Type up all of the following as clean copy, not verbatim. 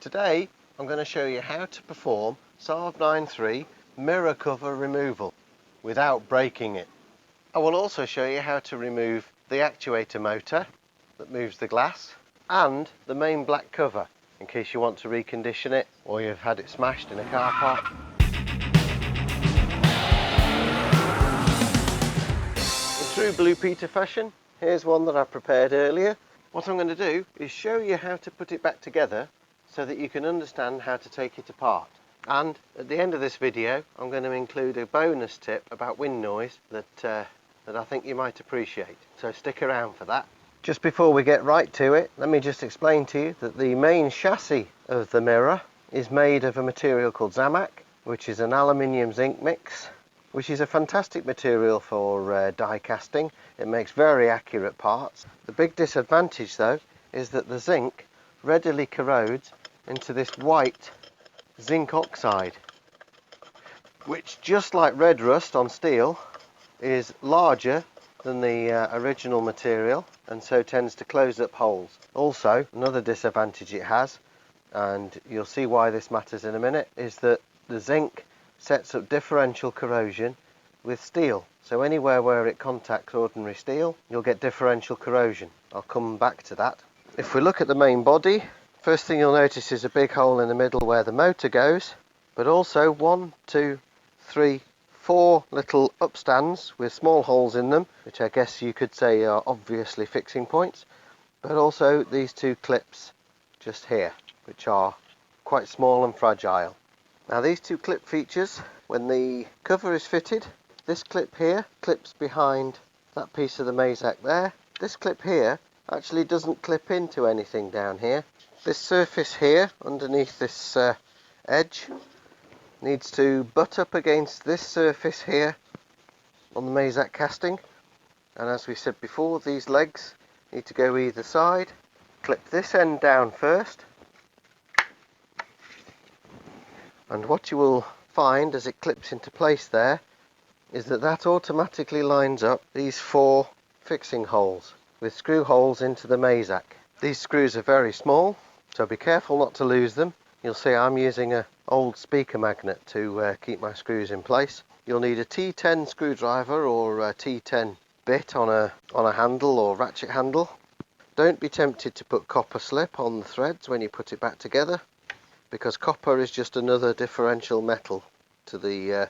Today I'm going to show you how to perform Saab 9.3 mirror cover removal without breaking it. I will also show you how to remove the actuator motor that moves the glass and the main black cover in case you want to recondition it or you've had it smashed in a car park. In true Blue Peter fashion, here's one that I prepared earlier. What I'm going to do is show you how to put it back together so that you can understand how to take it apart. And at the end of this video I'm going to include a bonus tip about wind noise that I think you might appreciate. So stick around for that. Just before we get right to it, let me just explain to you that the main chassis of the mirror is made of a material called Zamac, which is an aluminium zinc mix, which is a fantastic material for die casting. It makes very accurate parts. The big disadvantage though is that the zinc readily corrodes into this white zinc oxide, which, just like red rust on steel, is larger than the original material and so tends to close up holes. Also, another disadvantage it has, and you'll see why this matters in a minute, is that the zinc sets up differential corrosion with steel. So anywhere where it contacts ordinary steel, you'll get differential corrosion. I'll come back to that. If we look at the main body, first thing you'll notice is a big hole in the middle where the motor goes, but also 1, 2, 3, 4 little upstands with small holes in them, which I guess you could say are obviously fixing points, but also these 2 clips just here, which are quite small and fragile. Now these 2 clip features, when the cover is fitted, this clip here clips behind that piece of the Mazak there. This clip here actually doesn't clip into anything down here. This surface here underneath this edge needs to butt up against this surface here on the Mazak casting, and as we said before, these legs need to go either side. Clip this end down first, and what you will find as it clips into place there is that that automatically lines up these 4 fixing holes with screw holes into the Mazak. These screws are very small, so be careful not to lose them. You'll see I'm using an old speaker magnet to keep my screws in place. You'll need a T10 screwdriver or a T10 bit on a handle or ratchet handle. Don't be tempted to put copper slip on the threads when you put it back together, because copper is just another differential metal to the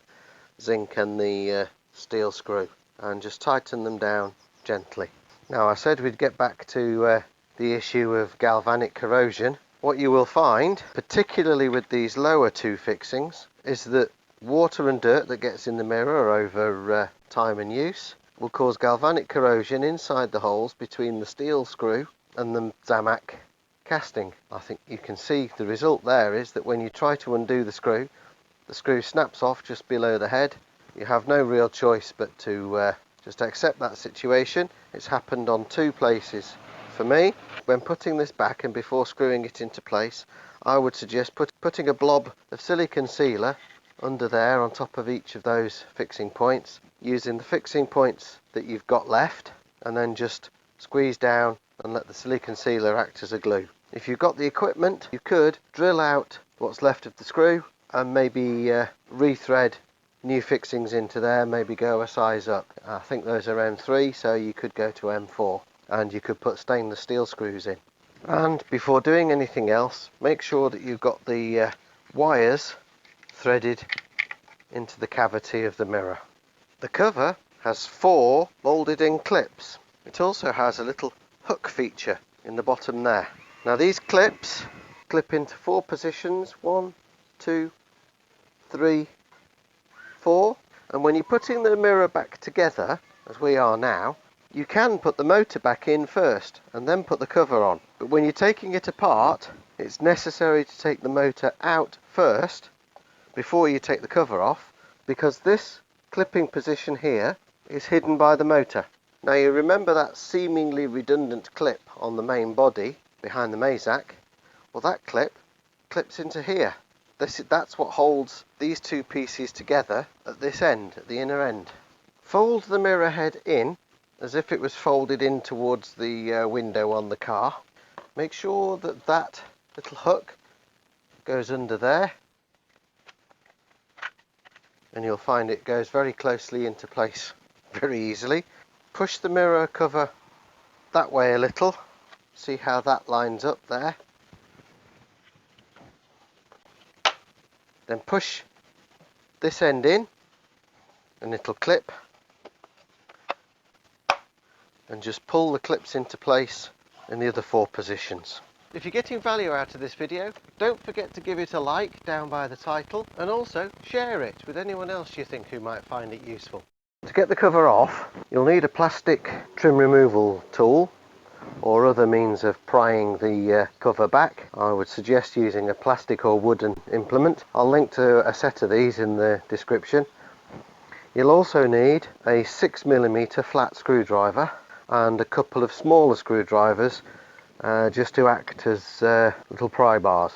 zinc and the steel screw. And just tighten them down gently. Now, I said we'd get back to the issue of galvanic corrosion. What you will find, particularly with these lower 2 fixings, is that water and dirt that gets in the mirror over time and use will cause galvanic corrosion inside the holes between the steel screw and the Zamac casting. I think you can see the result there is that when you try to undo the screw snaps off just below the head. You have no real choice but to just accept that situation. It's happened on 2 places for me. When putting this back and before screwing it into place, I would suggest putting a blob of silicone sealer under there on top of each of those fixing points, using the fixing points that you've got left, and then just squeeze down and let the silicone sealer act as a glue. If you've got the equipment, you could drill out what's left of the screw and maybe rethread new fixings into there, maybe go a size up. I think those are M3, so you could go to M4, and you could put stainless steel screws in. And before doing anything else, make sure that you've got the wires threaded into the cavity of the mirror. The cover has 4 molded in clips. It also has a little hook feature in the bottom there. Now these clips clip into 4 positions, 1, 2, 3, 4, and when you're putting the mirror back together, as we are now, you can put the motor back in first and then put the cover on. But when you're taking it apart, it's necessary to take the motor out first before you take the cover off, because this clipping position here is hidden by the motor. Now you remember that seemingly redundant clip on the main body behind the Mazak? Well, that clip clips into here. That's what holds these 2 pieces together at this end, at the inner end. Fold the mirror head in as if it was folded in towards the window on the car. Make sure that that little hook goes under there, and you'll find it goes very closely into place very easily. Push the mirror cover that way a little, see how that lines up there. Then push this end in and it'll clip, and just pull the clips into place in the other 4 positions. If you're getting value out of this video, don't forget to give it a like down by the title, and also share it with anyone else you think who might find it useful. To get the cover off, you'll need a plastic trim removal tool or other means of prying the cover back. I would suggest using a plastic or wooden implement. I'll link to a set of these in the description. You'll also need a 6mm flat screwdriver and a couple of smaller screwdrivers just to act as little pry bars.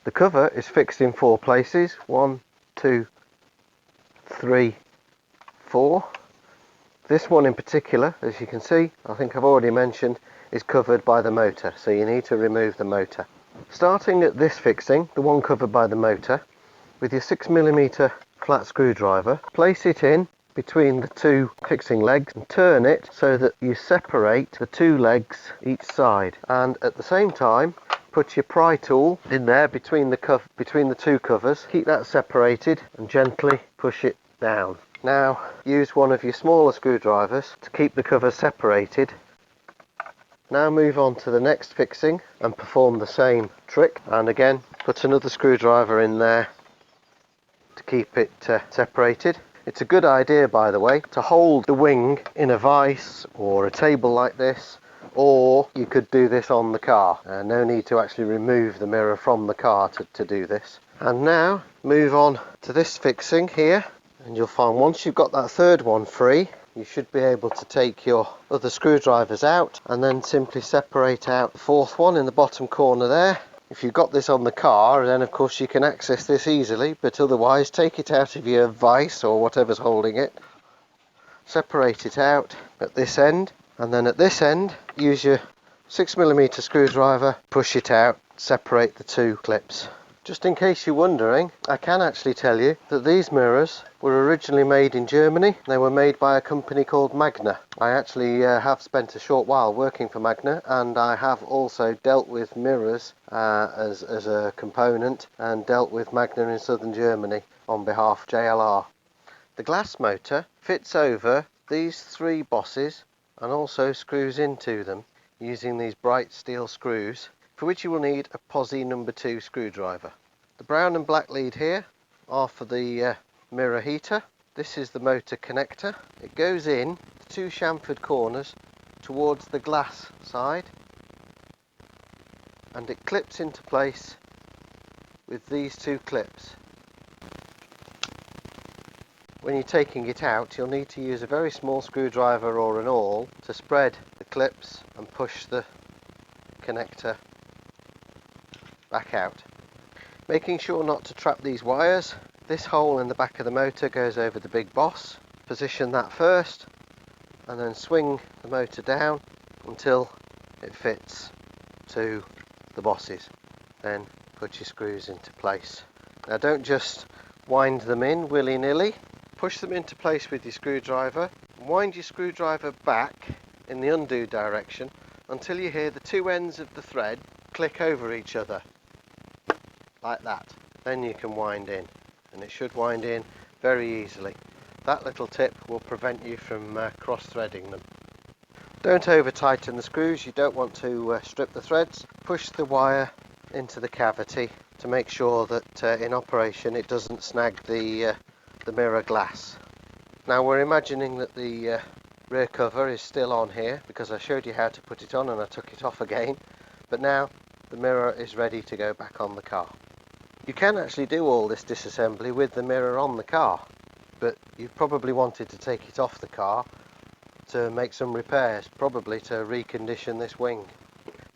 The cover is fixed in 4 places, 1, 2, 3, 4. This one in particular, as you can see, I think I've already mentioned, is covered by the motor, so you need to remove the motor. Starting at this fixing, the one covered by the motor, with your 6mm flat screwdriver, place it in between the 2 fixing legs and turn it so that you separate the 2 legs each side, and at the same time put your pry tool in there between the 2 covers. Keep that separated and gently push it down. Now use one of your smaller screwdrivers to keep the cover separated. Now move on to the next fixing and perform the same trick, and again put another screwdriver in there to keep it separated. It's a good idea, by the way, to hold the wing in a vise or a table like this, or you could do this on the car. No need to actually remove the mirror from the car to do this. And now move on to this fixing here, and you'll find once you've got that 3rd one free, you should be able to take your other screwdrivers out and then simply separate out the 4th one in the bottom corner there. If you've got this on the car, then of course you can access this easily, but otherwise take it out of your vise or whatever's holding it, separate it out at this end, and then at this end use your 6mm screwdriver, push it out, separate the 2 clips. Just in case you're wondering, I can actually tell you that these mirrors were originally made in Germany. They were made by a company called Magna. I actually have spent a short while working for Magna, and I have also dealt with mirrors as a component, and dealt with Magna in southern Germany on behalf of JLR. The glass motor fits over these 3 bosses and also screws into them using these bright steel screws, for which you will need a Posi number 2 screwdriver. The brown and black lead here are for the mirror heater. This is the motor connector. It goes in the 2 chamfered corners towards the glass side, and it clips into place with these 2 clips. When you're taking it out, you'll need to use a very small screwdriver or an awl to spread the clips and push the connector back out. Making sure not to trap these wires, this hole in the back of the motor goes over the big boss. Position that first and then swing the motor down until it fits to the bosses. Then put your screws into place. Now don't just wind them in willy-nilly. Push them into place with your screwdriver. Wind your screwdriver back in the undo direction until you hear the 2 ends of the thread click over each other, like that. Then you can wind in, and it should wind in very easily. That little tip will prevent you from cross-threading them. Don't over tighten the screws, you don't want to strip the threads. Push the wire into the cavity to make sure that in operation it doesn't snag the mirror glass. Now we're imagining that the rear cover is still on here because I showed you how to put it on and I took it off again, but now the mirror is ready to go back on the car. You can actually do all this disassembly with the mirror on the car, but you probably wanted to take it off the car to make some repairs, probably to recondition this wing.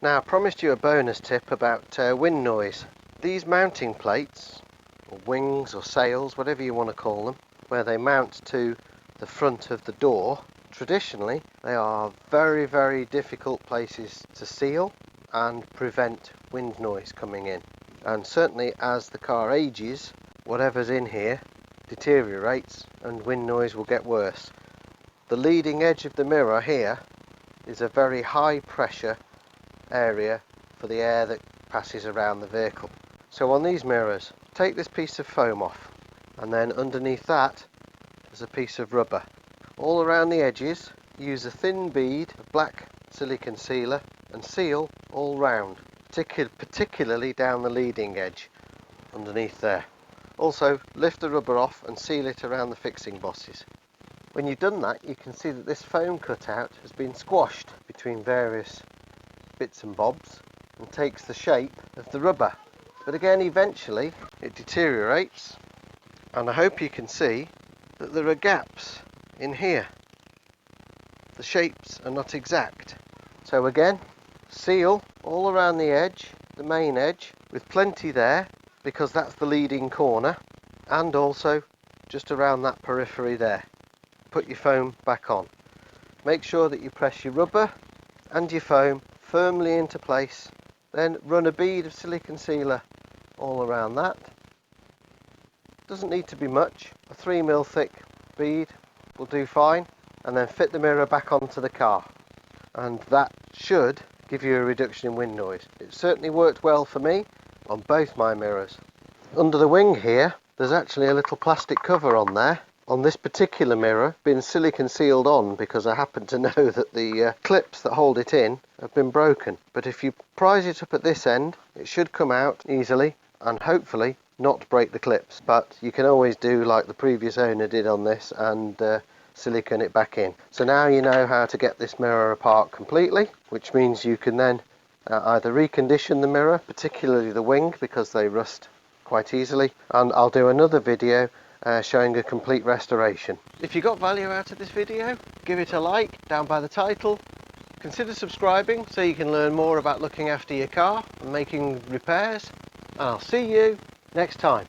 Now I promised you a bonus tip about wind noise. These mounting plates, or wings or sails, whatever you want to call them, where they mount to the front of the door, traditionally they are very, very difficult places to seal and prevent wind noise coming in. and certainly as the car ages, whatever's in here deteriorates and wind noise will get worse. The leading edge of the mirror here is a very high pressure area for the air that passes around the vehicle. So on these mirrors, take this piece of foam off, and then underneath that is a piece of rubber. All around the edges, use a thin bead of black silicone sealer and seal all round, particularly down the leading edge underneath there. Also, lift the rubber off and seal it around the fixing bosses. When you've done that, you can see that this foam cutout has been squashed between various bits and bobs and takes the shape of the rubber. But again, eventually it deteriorates, and I hope you can see that there are gaps in here. The shapes are not exact. So again, seal all around the edge, the main edge, with plenty there because that's the leading corner, and also just around that periphery there. Put your foam back on. Make sure that you press your rubber and your foam firmly into place, then run a bead of silicone sealer all around that. Doesn't need to be much, a 3mm thick bead will do fine, and then fit the mirror back onto the car, and that should give you a reduction in wind noise. It certainly worked well for me on both my mirrors. Under the wing here, there's actually a little plastic cover on there. On this particular mirror, been silicone sealed on because I happen to know that the clips that hold it in have been broken. But if you prise it up at this end, it should come out easily and hopefully not break the clips. But you can always do like the previous owner did on this and silicone it back in. So now you know how to get this mirror apart completely, which means you can then either recondition the mirror, particularly the wing, because they rust quite easily, and I'll do another video showing a complete restoration. If you got value out of this video, give it a like down by the title. Consider subscribing so you can learn more about looking after your car and making repairs, and I'll see you next time.